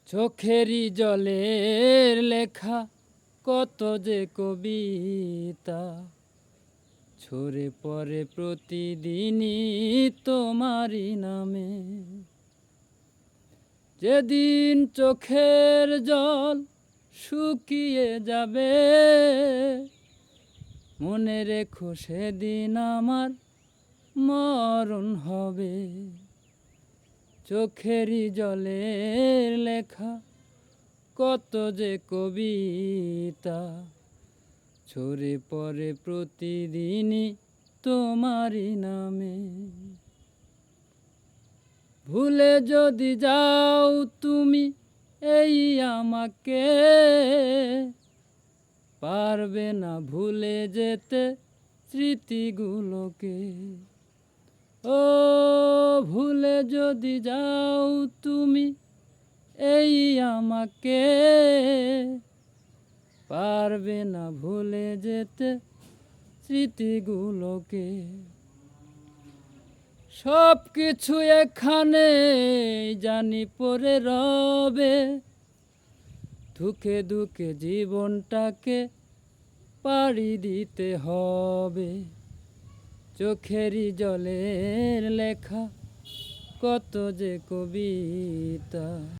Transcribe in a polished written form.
চোখেরই জলের লেখা কত যে কবিতা ঝরে পড়ে প্রতিদিনই তোমারই নামে। যেদিন চোখের জল শুকিয়ে যাবে মনে রেখো সেদিন আমার মরণ হবে। চোখেরই জলের লেখা কত যে কবিতা ঝরে পড়ে প্রতিদিনই তোমারই নামে। ভুলে যদি যাও তুমি এই আমাকে, পারবে না ভুলে যেতে স্মৃতিগুলোকে। ও ভুলে যদি যাও তুমি এই আমাকে, পারবে না ভুলে যেতে স্মৃতিগুলোকে। সব কিছু এখানে জানি পড়ে রবে, দুঃখে দুঃখে জীবনটাকে পাড়ি দিতে হবে। চোখেরই জলের লেখা কত যে কবিতা।